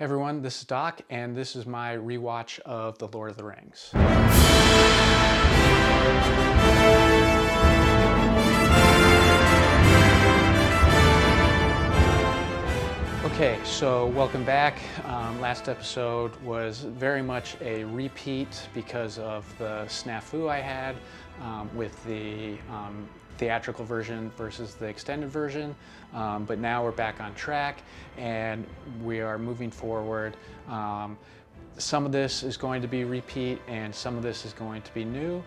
Hey everyone, this is Doc, and this is my rewatch of The Lord of the Rings. Okay, so welcome back. Last episode was very much a repeat because of the snafu I had with the theatrical version versus the extended version, but now we're back on track and we are moving forward. Some of this is going to be repeat and some of this is going to be new,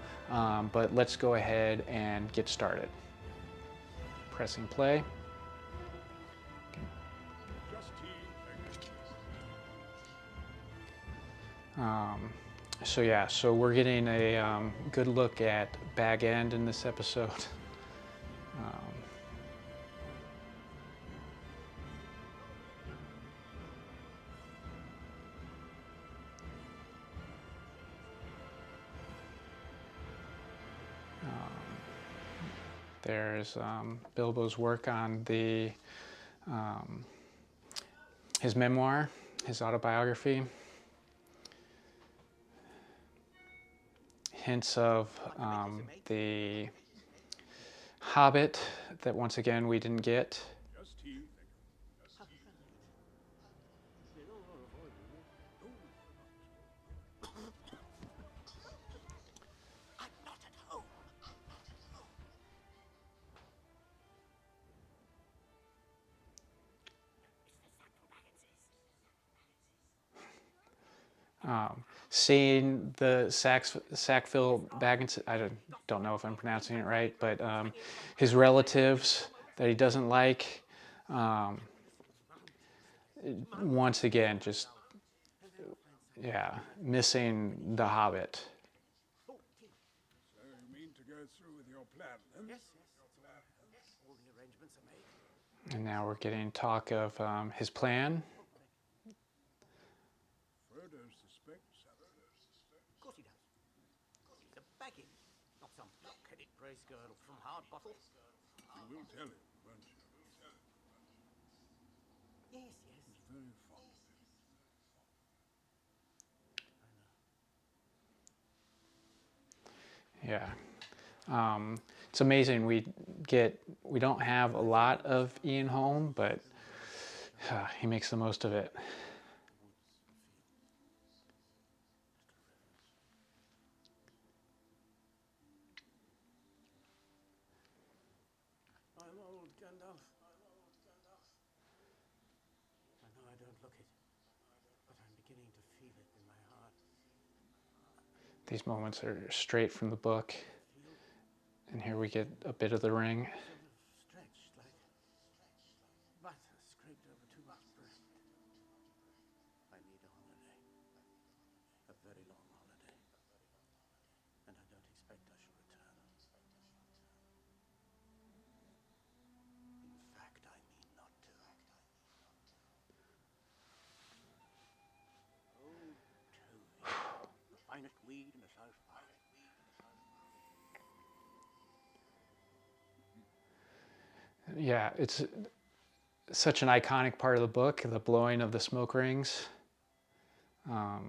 but let's go ahead and get started. Pressing play. So we're getting a good look at Bag End in this episode. There's Bilbo's work on the his memoir, his autobiography. Hints of the Hobbit that once again we didn't get. Seeing the Sackville Baggins, I don't know if I'm pronouncing it right, but his relatives that he doesn't like, once again, just, yeah, missing the Hobbit. So you mean to go through with your plan, then? Yes. All the arrangements are made. And now we're getting talk of his plan. Frodo suspects. Of course he does. He's a bagging, not some block-headed Bracegirdle from Hardbottle. You will tell him, won't you? Yes. He's very fond of him. Yeah. It's amazing we don't have a lot of Ian Holm, but he makes the most of it. I'm old, Gandalf. I know I don't look it, but I'm beginning to feel it in my heart. These moments are straight from the book, and here we get a bit of the ring. Sort of stretched, like butter scraped over too much bread. I need a holiday. A very long holiday. And I don't expect I shall return. In fact, I mean not to. Oh, Toby, the finest weed in the South Park. Yeah, it's such an iconic part of the book, the blowing of the smoke rings. Gandalf,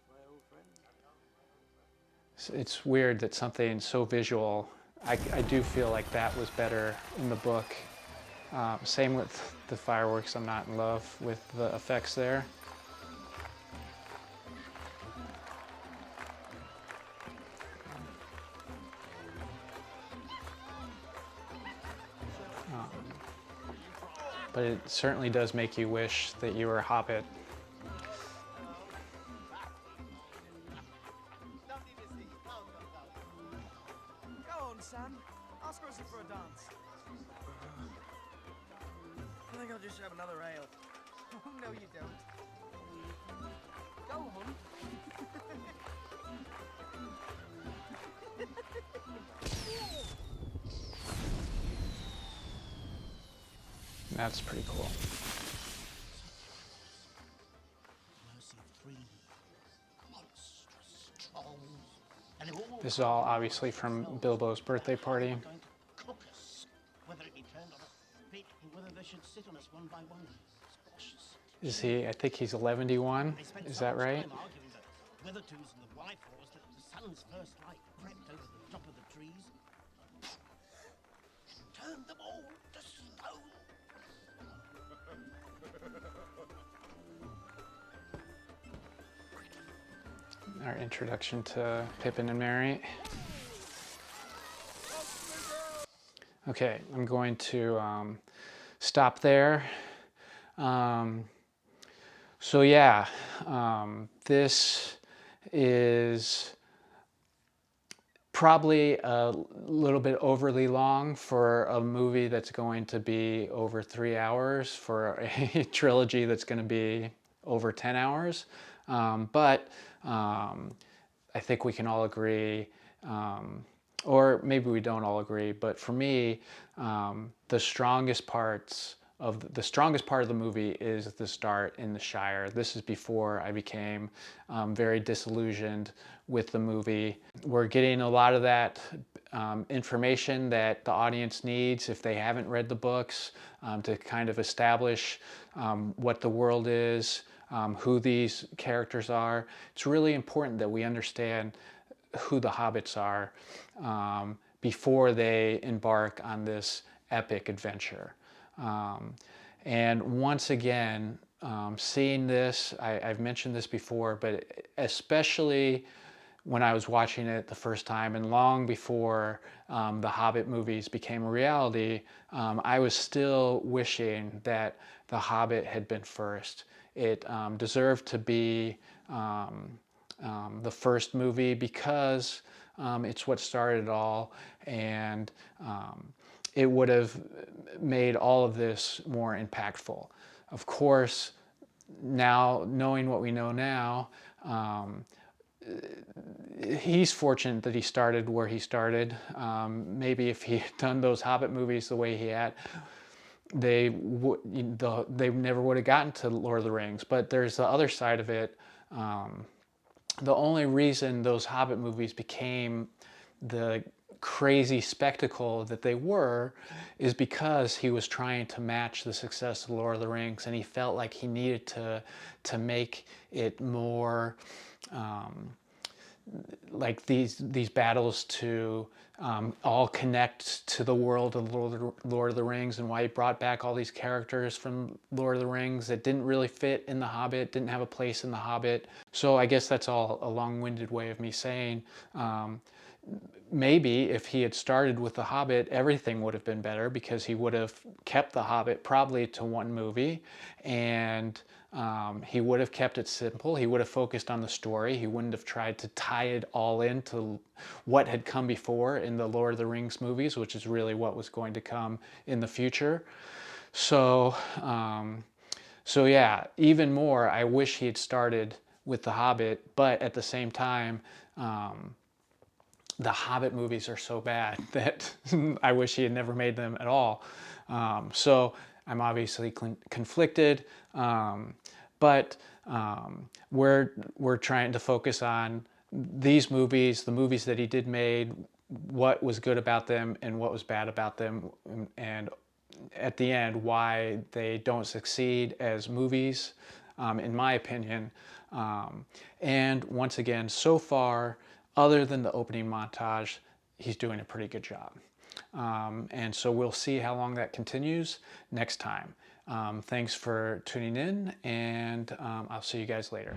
my old friend. It's weird that something so visual, I do feel like that was better in the book. Same with the fireworks, I'm not in love with the effects there. But it certainly does make you wish that you were a Hobbit. Go on, Sam. Ask Rosie for a dance. I think I'll just have another ale. Oh, no, you don't. Go on. That's pretty cool. Mercy of three monstrous trolls. And This is all obviously from Bilbo's birthday party. going to cook us He turned on us, bit whether they should sit on us one by one. Squashes. Is he, I think he's 11-1, They spent is so that much right? time arguing the Weathertooth and the Wyfords that the sun's first light crept over the top of the trees and turned them all to stone. Our introduction to Pippin and Merry. Okay, I'm going to stop there. So yeah, this is probably a little bit overly long for a movie that's going to be over 3 hours, for a trilogy that's going to be over 10 hours. But I think we can all agree, or maybe we don't all agree, but for me, the strongest part of the movie is the start in the Shire. This is before I became very disillusioned with the movie. We're getting a lot of that information that the audience needs if they haven't read the books, to kind of establish what the world is, who these characters are. It's really important that we understand who the hobbits are before they embark on this epic adventure. And once again, seeing this, I've mentioned this before, but especially when I was watching it the first time and long before the Hobbit movies became a reality, I was still wishing that the Hobbit had been first. It deserved to be the first movie because it's what started it all, and it would have made all of this more impactful. Of course, now, knowing what we know now, he's fortunate that he started where he started. Maybe if he had done those Hobbit movies the way he had, they never would have gotten to Lord of the Rings. But there's the other side of it. The only reason those Hobbit movies became the crazy spectacle that they were is because he was trying to match the success of Lord of the Rings, and he felt like he needed to make it more like these battles to all connect to the world of Lord of the Rings, and why he brought back all these characters from Lord of the Rings that didn't really fit in The Hobbit, didn't have a place in The Hobbit. So I guess that's all a long-winded way of me saying maybe if he had started with The Hobbit, everything would have been better, because he would have kept The Hobbit probably to one movie, and he would have kept it simple. He would have focused on the story. He wouldn't have tried to tie it all into what had come before in the Lord of the Rings movies, which is really what was going to come in the future. So, so yeah, even more, I wish he had started with The Hobbit, but at the same time, the Hobbit movies are so bad that I wish he had never made them at all. So I'm obviously conflicted, but we're trying to focus on these movies, the movies that he did made, what was good about them and what was bad about them, and at the end, why they don't succeed as movies, in my opinion. And once again, so far, other than the opening montage, he's doing a pretty good job. And so we'll see how long that continues next time. Thanks for tuning in, and I'll see you guys later.